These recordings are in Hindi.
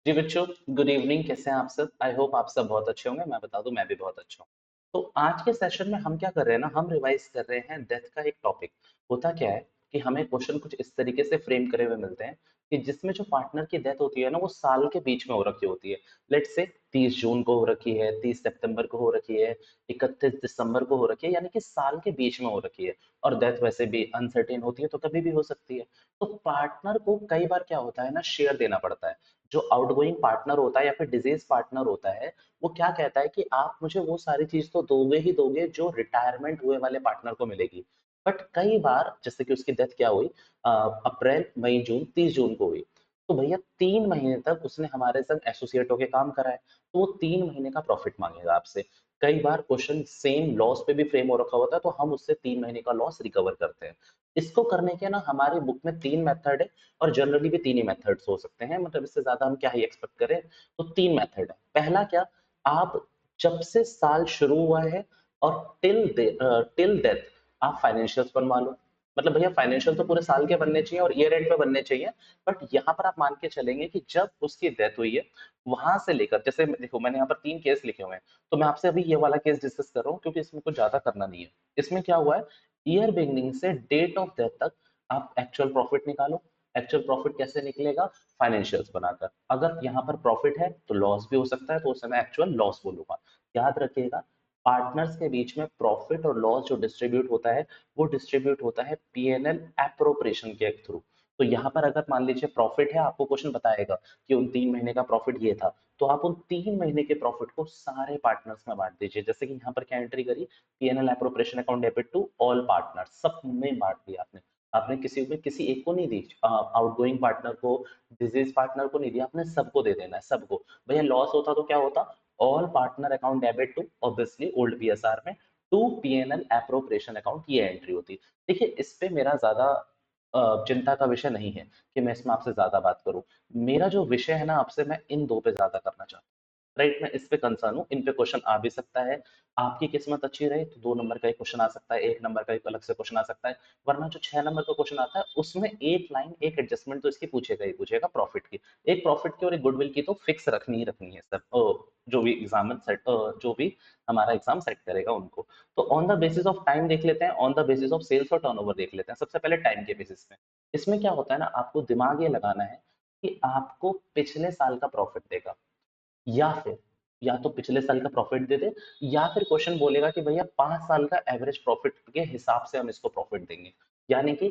जी बच्चों, गुड इवनिंग। कैसे हैं आप सब? आई होप आप सब बहुत अच्छे होंगे। मैं बता दूं, मैं भी बहुत अच्छा हूँ। तो आज के सेशन में हम क्या कर रहे हैं ना, हम रिवाइज कर रहे हैं डेथ का एक टॉपिक। होता क्या है कि हमें क्वेश्चन कुछ इस तरीके से फ्रेम करे हुए मिलते हैं कि जिसमें जो पार्टनर की डेथ होती है ना, वो साल के बीच में हो रखी होती है। लेट्स से 30 जून को हो रखी है, 30 सितंबर को हो रखी है, 31 दिसंबर को हो रखी है, यानी कि साल के बीच में हो रखी है। और डेथ वैसे भी अनसर्टेन होती है, तो कभी भी हो सकती है। तो पार्टनर को कई बार क्या होता है ना, शेयर देना पड़ता है। जो आउटगोइंग पार्टनर होता है या फिर डिजीज पार्टनर होता है, वो क्या कहता है कि आप मुझे वो सारी चीज तो दोगे ही दोगे जो रिटायरमेंट हुए वाले पार्टनर को मिलेगी। बट कई बार जैसे कि उसकी डेथ क्या हुई, अप्रैल मई जून 30 जून को हुई। तो भैया 3 महीने तक उसने हमारे संग एसोसिएट होकर काम करा है, तो वो 3 महीने का प्रॉफिट मांगेगा आपसे। कई बार क्वेश्चन सेम लॉस पे भी फ्रेम हो रखा होता है, तो हम उससे 3 महीने का लॉस रिकवर करते हैं। इसको करने के ना हमारी बुक में 3 मेथड है, और जनरली भी 3 ही मेथड्स हो सकते हैं। मतलब इससे ज्यादा हम क्या ही एक्सपेक्ट करें। तो 3 मेथड है। पहला क्या, आप जब से साल शुरू हुआ है और टिल डेथ आप फाइनेंशियल्स बनवा लो। मतलब भैया फाइनेंशियल तो पूरे साल के बनने चाहिए और ईयर एंड पे बनने चाहिए। बट यहाँ पर आप मान के चलेंगे कि जब उसकी डेथ हुई है, वहां से लेकर, जैसे देखो मैंने यहाँ पर 3 केस लिखे हुए हैं, तो मैं आपसे अभी ये वाला केस डिस्कस कर रहा हूँ क्योंकि इसमें कुछ ज्यादा करना नहीं है। इसमें क्या हुआ है, ईयर बिगनिंग से डेट ऑफ डेथ तक आप एक्चुअल प्रॉफिट निकालो। एक्चुअल प्रॉफिट कैसे निकलेगा? फाइनेंशियल्स बनाकर। अगर यहाँ पर प्रॉफिट है तो लॉस भी हो सकता है, तो उस समय एक्चुअल लॉस बोलूंगा। याद रखिएगा, पार्टनर्स के बीच में प्रॉफिट और लॉस जो डिस्ट्रीब्यूट होता है, वो डिस्ट्रीब्यूट होता है पीएनएल एप्रोप्रिएशन के थ्रू। तो यहाँ पर अगर मान लीजिए प्रॉफिट है, आपको क्वेश्चन बताएगा कि उन 3 महीने का प्रॉफिट ये था, तो आप उन 3 महीने के प्रॉफिट को सारे पार्टनर्स में बांट दीजिए। जैसे कि यहाँ पर क्या एंट्री करी, PNL appropriation account debit to all partners, सब में बांट दिया आपने। आपने किसी में किसी एक को नहीं दी, आउटगोइंग पार्टनर को, डिजीज पार्टनर को नहीं दिया, आपने सबको दे देना है, सबको। भैया लॉस होता तो क्या होता, all partner account debit to obviously old PSR में, टू पीएनएल एप्रोप्रिएशन अकाउंट, ये एंट्री होती। देखिए इस पे मेरा ज्यादा चिंता का विषय नहीं है कि मैं इसमें आपसे ज्यादा बात करूं। मेरा जो विषय है ना आपसे, मैं इन दो पे ज्यादा करना चाहता हूँ। राइट, मैं इस पे कंसर्न हूँ। इन पे क्वेश्चन आ भी सकता है। आपकी किस्मत अच्छी रही तो 2 नंबर का एक क्वेश्चन आ सकता है, 1 नंबर का एक अलग से क्वेश्चन आ सकता है। वरना जो 6 नंबर का क्वेश्चन आता है, उसमें एक लाइन एक एडजस्टमेंट तो इसकी पूछेगा ही पूछेगा, प्रॉफिट की। एक प्रॉफिट की और एक गुडविल की तो फिक्स रखनी ही रखनी है सब, जो भी एग्जाम सेट, जो भी हमारा एग्जाम सेट करेगा उनको। तो on the basis of time देख लेते हैं, on the basis of sales और टर्नओवर देख लेते हैं। सबसे पहले टाइम के बेसिस में, इसमें क्या होता है ना, आपको दिमाग ये लगाना है कि आपको पिछले साल का प्रॉफिट देगा, या फिर या तो पिछले साल का प्रॉफिट दे दे, या फिर क्वेश्चन बोलेगा कि भैया 5 साल का एवरेज प्रॉफिट के हिसाब से हम इसको प्रॉफिट देंगे। यानी कि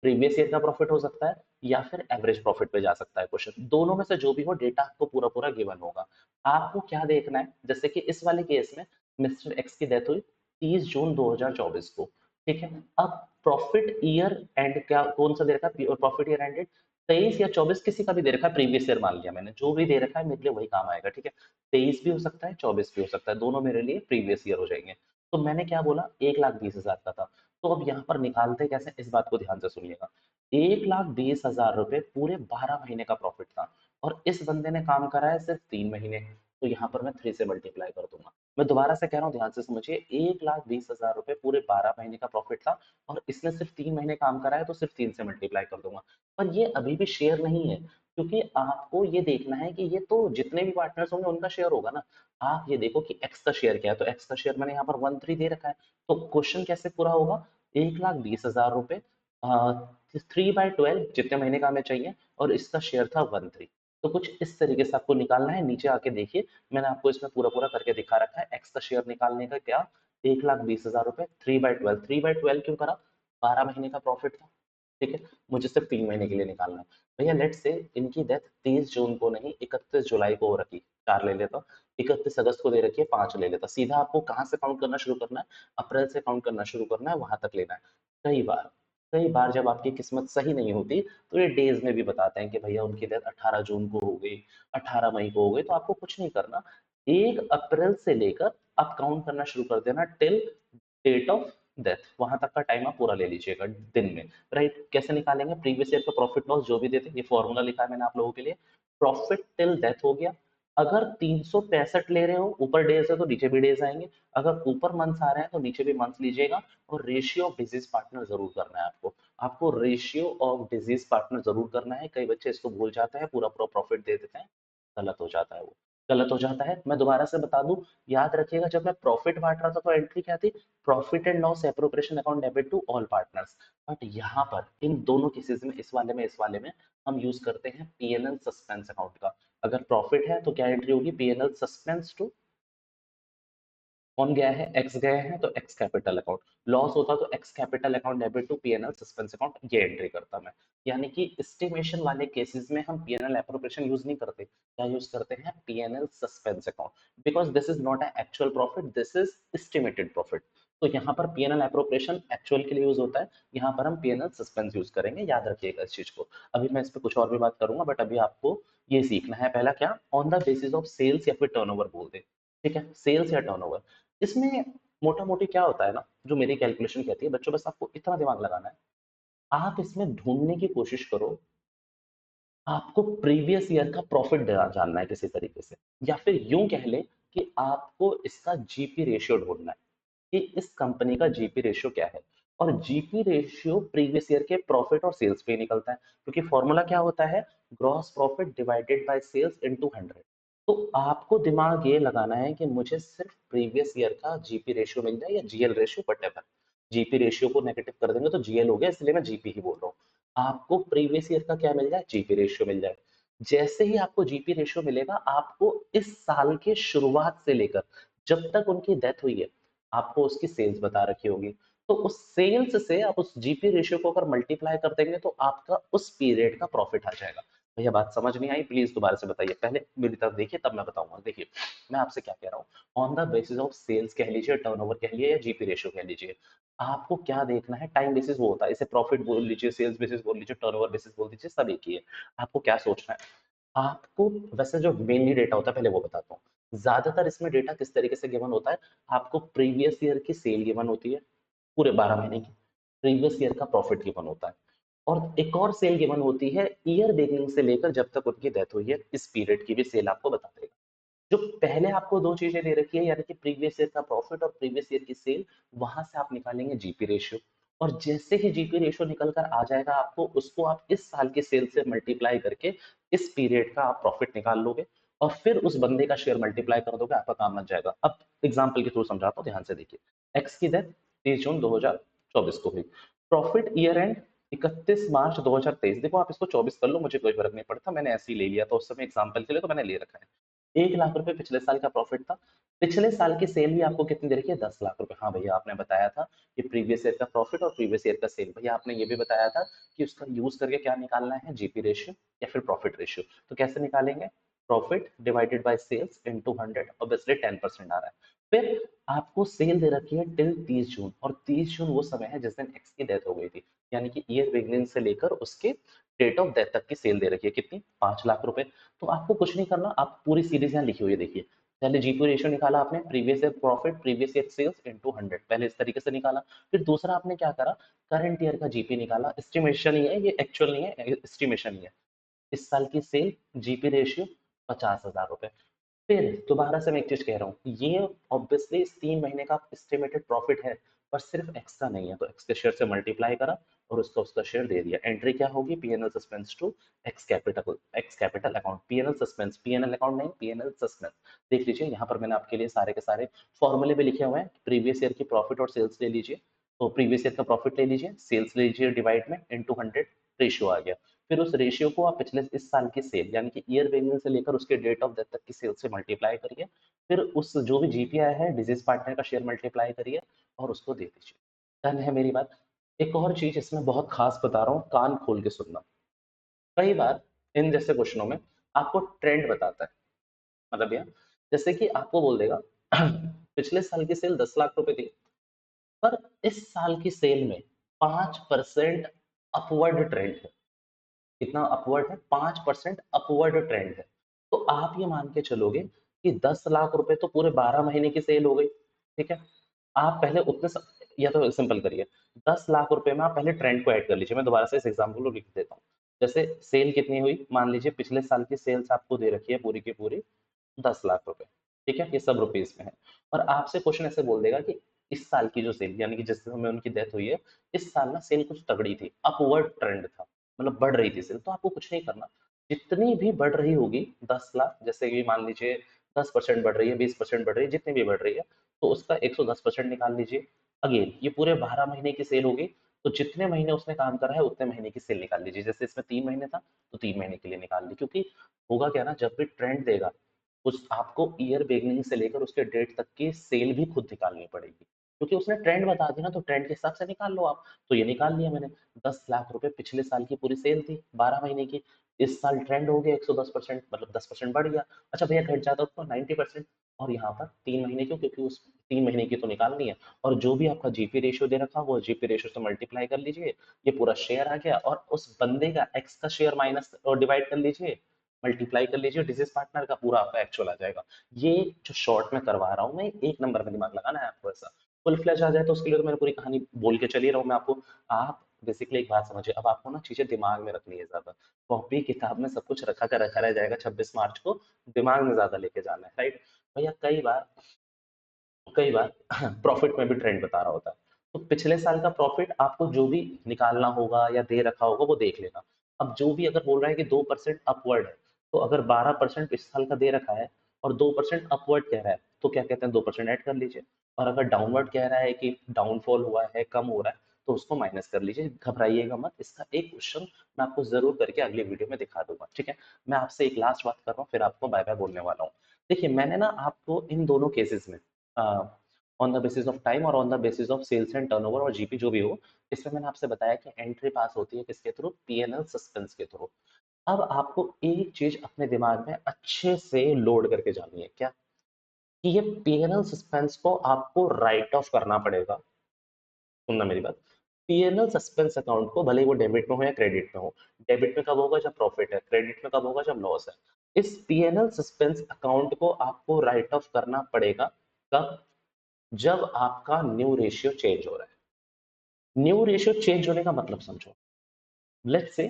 प्रीवियस ईयर का प्रॉफिट हो सकता है, या फिर एवरेज प्रॉफिट पे जा सकता है क्वेश्चन। दोनों में से जो भी हो, डेटा आपको पूरा पूरा गिवन होगा। आपको क्या देखना है, जैसे कि इस वाले केस में मिस्टर एक्स की डेथ हुई 30 जून 2024 को। ठीक है, अब प्रॉफिट ईयर एंड क्या कौन सा दे रखा है, प्रॉफिट ईयर एंडेड 23 या 24, किसी का भी दे रखा है, प्रीवियस ईयर मान लिया मैंने, जो भी दे रखा है मेरे लिए वही काम आएगा। ठीक है, 23 भी हो सकता है, 24 भी हो सकता है, दोनों मेरे लिए प्रीवियस ईयर हो जाएंगे। तो मैंने क्या बोला, 1,20,000 का था। तो अब यहाँ पर निकालते कैसे, इस बात को ध्यान से सुनिएगा। 1,20,000 रुपए पूरे 12 महीने का प्रॉफिट था, और इस बंदे ने काम करा है सिर्फ 3 महीने। तो यहाँ पर मैं 3 से मल्टीप्लाई कर दूंगा। मैं दोबारा से कह रहा हूँ, ध्यान से समझिए, 1,20,000 रुपए पूरे 12 महीने का प्रॉफिट था, और इसने सिर्फ 3 महीने काम करा है, तो सिर्फ 3 से मल्टीप्लाई कर दूंगा। पर ये अभी भी शेयर नहीं है, क्योंकि आपको ये देखना है कि ये तो जितने भी पार्टनर्स होंगे उनका शेयर होगा ना। आप ये देखो कि एक्स का शेयर क्या है, तो एक्स का शेयर मैंने यहाँ पर 1,3 दे रखा है। तो क्वेश्चन कैसे पूरा होगा, 1,20,000 रुपए 3/12 जितने महीने का हमें चाहिए, और इसका शेयर था 1,3। तो कुछ इस तरीके से आपको निकालना है। नीचे आके देखिए, मैंने आपको इसमें पूरा पूरा करके दिखा रखा है। एक्स का शेयर निकालने का क्या, 1,20,000 रुपए 3/12, 3/12 क्यों करा, 12 महीने का प्रॉफिट था। ठीक है, मुझे सिर्फ 3 महीने के लिए निकालना है। भैया लेट से इनकी डेथ 30 जून को नहीं, 31 जुलाई को हो रखी, 4 ले लेता, 31 अगस्त को दे रखी है, 5 ले लेता। सीधा आपको कहाँ से काउंट करना शुरू करना है, अप्रैल से काउंट करना शुरू करना है, वहां तक लेना है। कई बार कई बार जब आपकी किस्मत सही नहीं होती, तो ये डेज में भी बताते हैं कि भैया उनकी डेथ 18 जून को हो गई, 18 मई को हो गई। तो आपको कुछ नहीं करना, 1 अप्रैल से लेकर आप काउंट करना शुरू कर देना टिल डेट ऑफ डेथ, वहां तक का टाइम आप पूरा ले लीजिएगा दिन में। राइट, कैसे निकालेंगे, प्रीवियस ईयर का प्रॉफिट लॉस जो भी देते, ये फॉर्मूला लिखा है मैंने आप लोगों के लिए। प्रॉफिट टिल डेथ हो गया। अगर 365 ले रहे हो, ऊपर डेज है तो नीचे भी डेज आएंगे। अगर ऊपर मंथ्स आ रहे हैं तो नीचे भी मंथ्स लीजिएगा। और रेशियो ऑफ डिजीज पार्टनर जरूर करना है आपको। आपको रेशियो ऑफ डिजीज पार्टनर जरूर करना है। कई बच्चे इसको भूल जाते हैं, पूरा पूरा प्रॉफिट दे देते हैं। गलत हो जाता है वो, गलत हो जाता है। मैं दोबारा से बता दूं, याद रखिएगा जब मैं प्रॉफिट बांट रहा था तो एंट्री क्या थी, profit and loss appropriation account debit to all partners. But यहाँ पर इन दोनों केसेस में, इस वाले में हम यूज करते हैं पीएनएल सस्पेंस अकाउंट का। अगर प्रॉफिट है तो क्या एंट्री होगी, पीएनएल सस्पेंस टू, कौन गया है, एक्स गया है तो एक्स कैपिटल अकाउंट। लॉस होता तो X capital account debit to PNL suspense account, ये एंट्री करता मैं। यानी कि एस्टिमेशन वाले केसेस में हम पीएनएल एप्रोप्रिएशन यूज नहीं करते, क्या यूज करते हैं, PNL suspense account, because this is not a actual profit, this is estimated profit. तो यहाँ पर पीएनएल एप्रोप्रिएशन एक्चुअल के लिए यूज होता है, यहाँ पर हम पीएनएल सस्पेंस यूज करेंगे, याद रखिएगा इस चीज को। अभी मैं इस पर कुछ और भी बात करूंगा, बट अभी आपको ये सीखना है पहला क्या, on the basis of sales या फिर टर्नओवर बोल दे, ठीक है, सेल्स या टर्नओवर। इसमें मोटा मोटी क्या होता है ना, जो मेरी कैलकुलेशन कहती है बच्चों, बस आपको इतना दिमाग लगाना है, आप इसमें ढूंढने की कोशिश करो, आपको प्रीवियस ईयर का प्रॉफिट जानना है किसी तरीके से, या फिर यूं कह ले कि आपको इसका जीपी रेशियो ढूंढना है कि इस कंपनी का जीपी रेशियो क्या है। और जीपी रेशियो प्रीवियस ईयर के प्रॉफिट और सेल्स पे ही निकलता है, क्योंकि फॉर्मूला क्या होता है, gross profit divided by sales into 100। तो आपको दिमाग ये लगाना है कि मुझे सिर्फ प्रीवियस ईयर का जीपी रेशियो मिल जाए या GL ratio, what, GP ratio को नेगेटिव कर देंगे तो जीएल हो गया, इसलिए मैं जीपी ही बोल रहा हूँ। आपको प्रीवियस ईयर का क्या मिल जाए, जीपी रेशियो मिल जाए। जैसे ही आपको जीपी रेशियो मिलेगा, आपको इस साल के शुरुआत से लेकर जब तक उनकी डेथ हुई है, आपको उसकी सेल्स बता रखी होगी। तो उस सेल्स से आप उस जीपी रेशियो को अगर मल्टीप्लाई कर देंगे तो आपका उस पीरियड का प्रॉफिट आ जाएगा। भैया बात समझ नहीं आई, प्लीज दोबारा से बताइए, पहले मेरी तरफ देखिए तब मैं बताऊंगा। देखिए मैं आपसे क्या कह रहा हूँ, on the basis of sales कह लीजिए, टर्नओवर कह लीजिए, या जीपी रेशियो कह लीजिए, आपको क्या देखना है, टाइम बेसिस वो होता है, इसे प्रॉफिट बोल लीजिए, सेल्स बेसिस बोल लीजिए, टर्नओवर बेसिस बोल दीजिए, सब एक ही है। आपको क्या सोचना है, आपको वैसे जो मेनली डेटा होता है पहले वो बताता हूँ। ज्यादातर इसमें डेटा किस तरीके से गिवन होता है, आपको प्रीवियस ईयर की सेल गिवन होती है, पूरे 12 महीने की, प्रीवियस ईयर का प्रॉफिट गिवन होता है, और एक और सेल गिवन होती है ईयर बिगिनिंग से लेकर जब तक उनकी डेथ हुई है, इस पीरियड की भी सेल आपको बता देगा। जो पहले आपको दो चीजें दे रखी है, यानी कि प्रीवियस ईयर का प्रॉफिट और प्रीवियस ईयर की सेल, वहां से आप निकालेंगे जीपी रेशियो। और जैसे ही जीपी रेशियो निकल कर आ जाएगा आपको, उसको आप इस साल के सेल से मल्टीप्लाई करके इस पीरियड का आप प्रॉफिट निकाल लोगे, और फिर उस बंदे का शेयर मल्टीप्लाई कर दोगे, आपका काम बन जाएगा। अब एग्जाम्पल के थ्रू समझाता हूँ, ध्यान से देखिए। एक्स की डेथ 30 जून 2024 को हुई, प्रॉफिट ईयर एंड 31 मार्च 2023। देखो आप इसको 24 कर लो, मुझे कोई फर्क नहीं पड़ता, मैंने ऐसे ही ले लिया था उस समय एग्जाम्पल के लिए, तो मैंने ले रखा है। 1 लाख रुपए पिछले साल का प्रॉफिट था, पिछले साल की सेल भी आपको कितनी दे रखी है, 10 लाख रुपए। हाँ भैया आपने बताया था कि प्रीवियस ईयर का प्रॉफिट और प्रीवियस ईयर का सेल, भैया आपने ये भी बताया था कि उसका यूज करके क्या निकालना है, जीपी रेशियो या फिर प्रॉफिट रेशियो। तो कैसे निकालेंगे, profit divided by sales into 100, obviously 10% आ रहा है। फिर आपको सेल दे रखी है टिल 30 जून, और 30 जून वो समय है जिस दिन एक्स की डेथ हो गई थी, यानी कि ईयर बिगनिंग से लेकर उसके डेट ऑफ डेथ तक की सेल दे रखी है, कितनी, 5 लाख रुपए। तो आपको कुछ नहीं करना, आप पूरी सीरीज यहाँ लिखी हुई है, देखिए। पहले जीपी रेशियो निकाला आपने, previous year profit previous year sales into 100, पहले इस तरीके से निकाला। फिर दूसरा आपने क्या करा, करंट ईयर का जीपी निकाला, एस्टिमेशन ही है ये, एक्चुअल नहीं है, एस्टिमेशन ही है। इस साल की सेल, जीपी रेशियो 50,000 रुपए। फिर दोबारा से मैं एक चीज कह रहा हूँ, ये ऑब्वियसली इस 3 महीने का एस्टिमेटेड प्रॉफिट है, पर सिर्फ एक्स का नहीं है, तो एक्स के शेयर से मल्टीप्लाई करा और उसका उसका शेयर दे दिया। एंट्री क्या होगी, PNL suspense to X capital account, PNL suspense, PNL account नहीं, पीएनएल सस्पेंस। देख लीजिए यहाँ पर मैंने आपके लिए सारे के सारे फॉर्मूले भी लिखे हुए हैं, प्रीवियस ईयर की प्रॉफिट और सेल्स ले लीजिए, तो प्रीवियस ईयर का प्रॉफिट ले लीजिए, सेल्स ले लीजिए, डिवाइड में इनटू 100, रेशियो आ गया। फिर उस रेशियो को आप पिछले इस साल की सेल, यानी कि ईयर बिगिनिंग से लेकर उसके डेट ऑफ डेथ तक की सेल से मल्टीप्लाई करिए, फिर उस जो भी जीपीआई है डिजीज पार्टनर का शेयर मल्टीप्लाई करिए और उसको दे दीजिए। डन है मेरी बात। एक और चीज इसमें बहुत खास बता रहा हूँ, कान खोल के सुनना। कई बार इन जैसे क्वेश्चनों में आपको ट्रेंड बताता है, मतलब यार जैसे कि आपको बोल देगा पिछले साल की सेल 10 लाख रुपए थी, पर इस साल की सेल में 5% अपवर्ड ट्रेंड है। कितना अपवर्ड है, 5% अपवर्ड ट्रेंड है। तो आप ये मान के चलोगे कि 10 लाख रुपए तो पूरे 12 महीने की सेल हो गई, ठीक है। आप पहले या तो सिंपल करिए, 10 लाख रुपए में आप पहले ट्रेंड को ऐड कर लीजिए। मैं दोबारा से इस एग्जाम्पल को लिख देता हूँ। जैसे सेल कितनी हुई, मान लीजिए पिछले साल की सेल्स आपको दे रखी है पूरी की पूरी 10 लाख रुपए, ठीक है, ये सब रुपीज में है। और आपसे क्वेश्चन ऐसे बोल देगा कि इस साल की जो सेल, यानी कि जिस समय उनकी डेथ हुई है, इस साल ना सेल कुछ तगड़ी थी, अपवर्ड ट्रेंड था, मतलब बढ़ रही थी सेल। तो आपको कुछ नहीं करना, जितनी भी बढ़ रही होगी 10 लाख, जैसे कि मान लीजिए 10% बढ़ रही है, 20% बढ़ रही है, जितनी भी बढ़ रही है, तो उसका 110% निकाल लीजिए। अगेन ये पूरे 12 महीने की सेल होगी, तो जितने महीने उसने काम करा है उतने महीने की सेल निकाल लीजिए। जैसे इसमें 3 महीने था तो 3 महीने के लिए निकाल ली, क्योंकि होगा क्या ना, जब भी ट्रेंड देगा उस आपको ईयर बिगनिंग से लेकर उसके डेट तक की सेल भी खुद निकालनी पड़ेगी, क्योंकि उसने ट्रेंड बता दिया ना, तो ट्रेंड के हिसाब से निकाल लो आप। तो ये निकाल लिया मैंने। 10 लाख रुपए पिछले साल की पूरी सेल थी 12 महीने की। इस साल ट्रेंड हो गया 110%, मतलब 10% बढ़ गया। अच्छा भैया घट जाता तो 90%। और यहाँ पर 3 महीने क्यों, क्योंकि उस 3 महीने की तो निकालनी है। और जो भी आपका जीपी रेशियो दे रखा वो जीपी रेशियो से मल्टीप्लाई कर लीजिए। ये पूरा शेयर आ गया, और उस बंदे का एक्स का शेयर माइनस और डिवाइड कर लीजिए, मल्टीप्लाई कर लीजिए, डिजीज पार्टनर का पूरा आपका एक्चुअल आ जाएगा। ये जो शॉर्ट में करवा रहा हूँ मैं, एक नंबर में दिमाग लगाना है आपको। ऐसा फुल फ्लैश आ जाए तो उसके लिए तो मैंने पूरी कहानी बोल के चली रहा हूँ मैं आपको। आप बेसिकली एक बात समझिए, अब आपको ना चीजें दिमाग में रखनी है ज्यादा। कॉपी किताब में सब कुछ रखा का रखा रह जाएगा, 26 मार्च को दिमाग में ज्यादा लेके जाना है, राइट। भैया कई बार प्रॉफिट में भी ट्रेंड बता रहा होता है। तो पिछले साल का प्रॉफिट आपको जो भी निकालना होगा या दे रखा होगा वो देख लेना। अब जो भी अगर बोल रहा है कि 2% अपवर्ड है, तो अगर 12% इस साल का दे रखा है और 2% अपवर्ड कह रहा है, तो क्या कहते हैं, 2% ऐड कर लीजिए। और अगर डाउनवर्ड कह रहा है कि डाउनफॉल हुआ है, कम हो रहा है, तो उसको माइनस कर लीजिए। घबराइएगा मत, इसका एक क्वेश्चन मैं आपको जरूर करके अगली वीडियो में दिखा दूंगा, ठीक है। मैं आपसे एक लास्ट बात कर रहा हूँ, फिर आपको बाय बाय बोलने वाला हूँ। देखिए मैंने ना आपको इन दोनों केसेस में on the basis of time और on the basis of sales and turnover और जीपी जो भी हो, इसमें मैंने आपसे बताया कि एंट्री पास होती है किसके थ्रू, पीएनएल सस्पेंस के थ्रू। अब आपको एक चीज अपने दिमाग में अच्छे से लोड करके जानी है, क्या, कि ये पीएनएल सस्पेंस को आपको राइट ऑफ करना पड़ेगा। सुनना मेरी बात। पीएनएल सस्पेंस अकाउंट को भले ही वो डेबिट में हो या क्रेडिट में हो, डेबिट में कब होगा जब प्रॉफिट है, क्रेडिट में कब होगा जब लॉस है। इस पीएनएल सस्पेंस अकाउंट को आपको राइट ऑफ करना पड़ेगा कब, जब आपका न्यू रेशियो चेंज हो रहा है। न्यू रेशियो चेंज होने का मतलब समझो। Let's say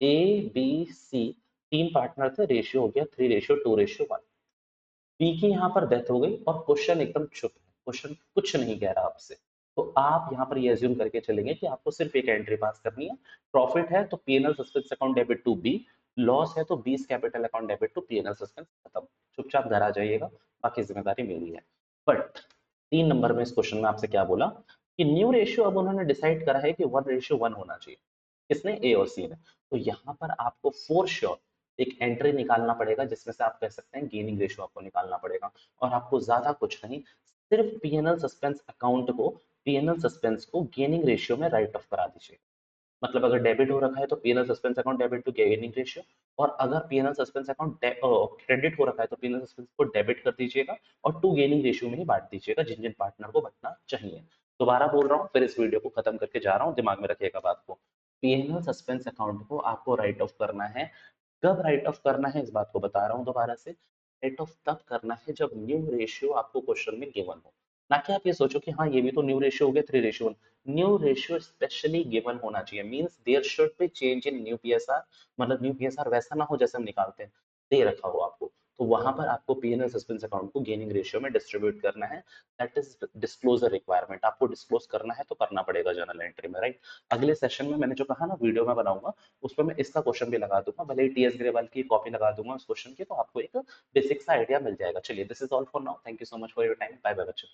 A B C तीन पार्टनर थे, रेशियो हो गया 3:2:1। बी की यहाँ पर डेथ हो गई और क्वेश्चन एकदम चुप है, क्वेश्चन कुछ नहीं कह रहा आपसे। तो आप यहाँ पर ये अज्यूम करके चलेंगे कि आपको सिर्फ एक एंट्री पास करनी है। प्रॉफिट है तो PNL suspense account debit to B, loss है तो B's capital account debit to PNL suspense, खत्म। चुपचाप घर आ जाइएगा, बाकी जिम्मेदारी मेरी है। बट 3 नंबर में इस क्वेश्चन में आपसे क्या बोला, कि न्यू रेशियो अब उन्होंने डिसाइड करा है कि 1:1 होना चाहिए। किसने, ए और सी ने। तो यहाँ पर आपको फोर श्योर एक एंट्री निकालना पड़ेगा, जिसमें से आप कह सकते हैं गेनिंग रेशियो आपको निकालना पड़ेगा। और आपको ज्यादा कुछ नहीं, सिर्फ पीएनएल सस्पेंस अकाउंट को, पीएनएल सस्पेंस को गेनिंग रेशियो में राइट ऑफ करा दीजिए। मतलब अगर डेबिट हो रखा है तो PNL suspense account debit to gaining ratio, और अगर पीएनएल सस्पेंस अकाउंट क्रेडिट हो रखा है तो पीएनएल सस्पेंस को डेबिट कर दीजिएगा और टू गेनिंग रेशियो में ही बांट दीजिएगा, जिन जिन पार्टनर को बचना चाहिए। दोबारा बोल रहा हूँ, फिर इस वीडियो को खत्म करके जा रहा हूँ, दिमाग में रखिएगा बात को। पीएनएल सस्पेंस अकाउंट को आपको राइट ऑफ करना है। कब राइट ऑफ करना है इस बात को बता रहा हूँ दोबारा से। राइट ऑफ तब करना है जब न्यू रेशियो आपको क्वेश्चन में गिवन हो। ना कि आप ये सोचो कि हाँ ये भी तो न्यू रेशियो हो गया 3:1। न्यू रेशियो स्पेशली गिवन होना चाहिए, means there should be change in new PSR. मतलब न्यू पीएसआर वैसा ना हो जैसे हम निकालते हैं, दे रखा हो आपको। तो वहां पर आपको पीएनएल सस्पेंस अकाउंट को गेनिंग रेशियो में डिस्ट्रीब्यूट करना है। दैट इज डिस्क्लोजर रिक्वायरमेंट, आपको डिस्क्लोज करना है तो करना पड़ेगा जर्नल एंट्री में, राइट। अगले सेशन में मैंने जो कहा ना वीडियो में बनाऊंगा, उसमें मैं इसका क्वेश्चन भी लगा दूंगा, भले ही टीएस ग्रेवाल की कॉपी लगा दूंगा उस क्वेश्चन की, तो आपको एक बेसिक सा आइडिया मिल जाएगा। चलिए, this is all for now, thank you so much for your time, bye bye बच्चों।